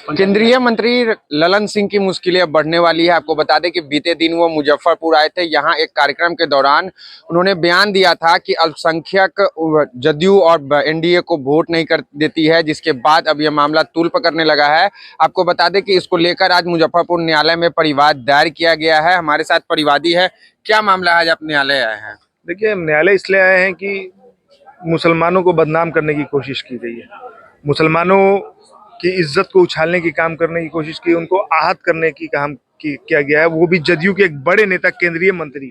केंद्रीय मंत्री ललन सिंह की मुश्किलें अब बढ़ने वाली है। आपको बता दें कि बीते दिन वो मुजफ्फरपुर आए थे। यहाँ एक कार्यक्रम के दौरान उन्होंने बयान दिया था कि अल्पसंख्यक जदयू और एनडीए को वोट नहीं कर देती है, जिसके बाद अब यह मामला तूल पकड़ने लगा है। आपको बता दें कि इसको लेकर आज मुजफ्फरपुर न्यायालय में परिवाद दायर किया गया है। हमारे साथ परिवादी है। क्या मामला है, आज आप न्यायालय आए हैं? देखिए, हम न्यायालय इसलिए आए हैं कि मुसलमानों को बदनाम करने की कोशिश की गई है, मुसलमानों की इज्जत को उछालने की काम करने की कोशिश की, उनको आहत करने की काम किया गया है। वो भी जदयू के एक बड़े नेता केंद्रीय मंत्री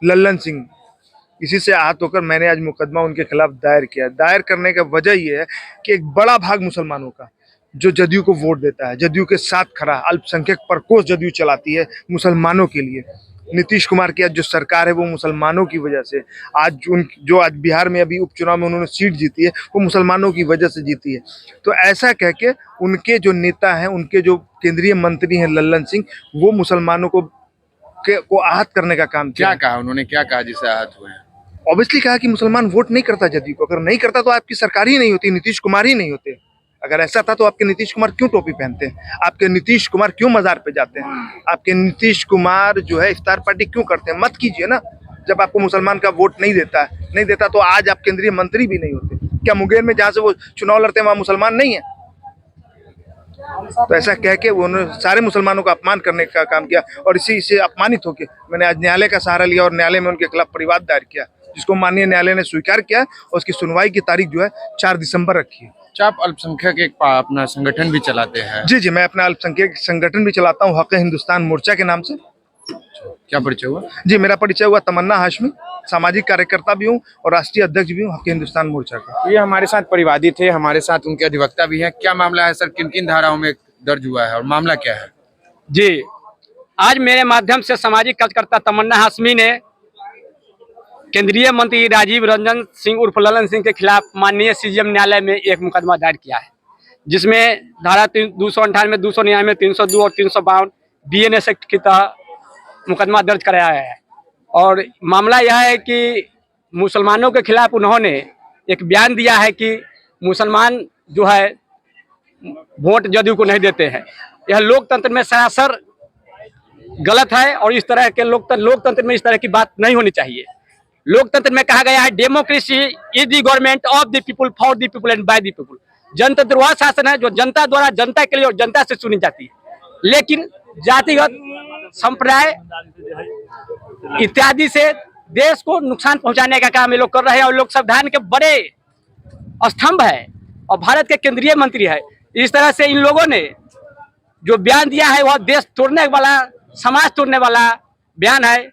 लल्लन सिंह, इसी से आहत होकर मैंने आज मुकदमा उनके खिलाफ दायर किया। दायर करने का वजह ये है कि एक बड़ा भाग मुसलमानों का जो जदयू को वोट देता है, जदयू के साथ खड़ा, अल्पसंख्यक प्रकोष्ठ जदयू चलाती है मुसलमानों के लिए। नीतीश कुमार की आज जो सरकार है वो मुसलमानों की वजह से, आज बिहार में अभी उपचुनाव में उन्होंने सीट जीती है वो मुसलमानों की वजह से जीती है। तो ऐसा कह के उनके जो नेता हैं, उनके जो केंद्रीय मंत्री हैं लल्लन सिंह, वो मुसलमानों को आहत करने का काम किया। क्या कहा उन्होंने, क्या कहा जिससे आहत हुए? ऑब्वियसली कहा कि मुसलमान वोट नहीं करता जदयू को। अगर नहीं करता तो आपकी सरकार ही नहीं होती, नीतीश कुमार ही नहीं होते। अगर ऐसा था तो आपके नीतीश कुमार क्यों टोपी पहनते हैं? आपके नीतीश कुमार क्यों मजार पे जाते हैं? आपके नीतीश कुमार जो है इफ्तार पार्टी क्यों करते हैं? मत कीजिए ना। जब आपको मुसलमान का वोट नहीं देता तो आज आप केंद्रीय मंत्री भी नहीं होते। क्या मुंगेर में जहाँ से वो चुनाव लड़ते हैं वहाँ मुसलमान नहीं है? तो ऐसा कह के उन्होंने सारे मुसलमानों का अपमान करने का काम किया और इसी से अपमानित होकर मैंने आज न्यायालय का सहारा लिया और न्यायालय में उनके खिलाफ परिवाद दायर किया, जिसको माननीय न्यायालय ने स्वीकार किया और उसकी सुनवाई की तारीख जो है 4 दिसंबर रखी है। आप अल्पसंख्यक एक अपना संगठन भी चलाते हैं? जी, मैं अपना अल्पसंख्यक संगठन भी चलाता हूँ, हक हिंदुस्तान मोर्चा के नाम से। क्या परिचय हुआ? जी, मेरा परिचय हुआ तमन्ना हाशमी, सामाजिक कार्यकर्ता भी हूँ और राष्ट्रीय अध्यक्ष भी हूँ हक हिंदुस्तान मोर्चा का। तो ये हमारे साथ परिवादी थे, हमारे साथ उनके अधिवक्ता भी हैं। क्या मामला है सर, किन किन धाराओं में दर्ज हुआ है और मामला क्या है? जी, आज मेरे माध्यम से सामाजिक कार्यकर्ता तमन्ना हाशमी ने केंद्रीय मंत्री राजीव रंजन सिंह उर्फ ललन सिंह के खिलाफ माननीय सीजीएम न्यायालय में एक मुकदमा दायर किया है, जिसमें धारा 298, 299, 302 और 352 बीएनएस एक्ट की तहत मुकदमा दर्ज कराया है। और मामला यह है कि मुसलमानों के खिलाफ उन्होंने एक बयान दिया है कि मुसलमान जो है वोट जदयू को नहीं देते हैं। यह लोकतंत्र में सरासर गलत है और इस तरह के लोकतंत्र में इस तरह की बात नहीं होनी चाहिए। लोकतंत्र में कहा गया है democracy is the government of the people, for the people and by the people. जनतंत्र वह शासन है जो जनता द्वारा जनता के लिए और जनता से चुनी जाती है। लेकिन जातिगत संप्रदाय इत्यादि से देश को नुकसान पहुंचाने का काम ये लोग कर रहे हैं और लोग संविधान के बड़े स्तंभ है और भारत के केंद्रीय मंत्री है। इस तरह से इन लोगों ने जो बयान दिया है वह देश तोड़ने वाला, समाज तोड़ने वाला बयान है।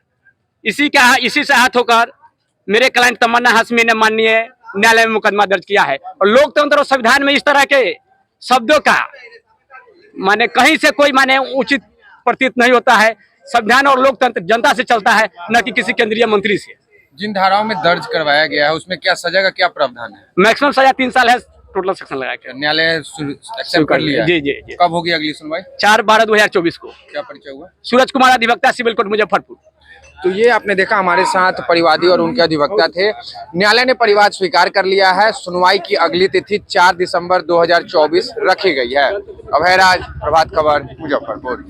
इसी से हाथ होकर मेरे क्लाइंट तमन्ना हाशमी ने माननीय न्यायालय में मुकदमा दर्ज किया है। और लोकतंत्र और संविधान में इस तरह के शब्दों का माने कहीं से कोई माने उचित प्रतीत नहीं होता है। संविधान और लोकतंत्र जनता से चलता है, न कि किसी केंद्रीय मंत्री से। जिन धाराओं में दर्ज करवाया गया है उसमें क्या सजा का क्या प्रावधान है? मैक्सिमम सजा 3 साल है, टोटल सेक्शन लगा के। न्यायालय एक्सेप्ट कर लिया? जी। कब होगी अगली सुनवाई? 4/12/2024 को। क्या परिचय हुआ? सूरज कुमार, अधिवक्ता, सिविल कोर्ट मुजफ्फरपुर। तो ये आपने देखा, हमारे साथ परिवादी और उनके अधिवक्ता थे। न्यायालय ने परिवाद स्वीकार कर लिया है। सुनवाई की अगली तिथि 4 दिसंबर 2024 रखी गई है। अभय राज, प्रभात खबर, मुजफ्फरपुर।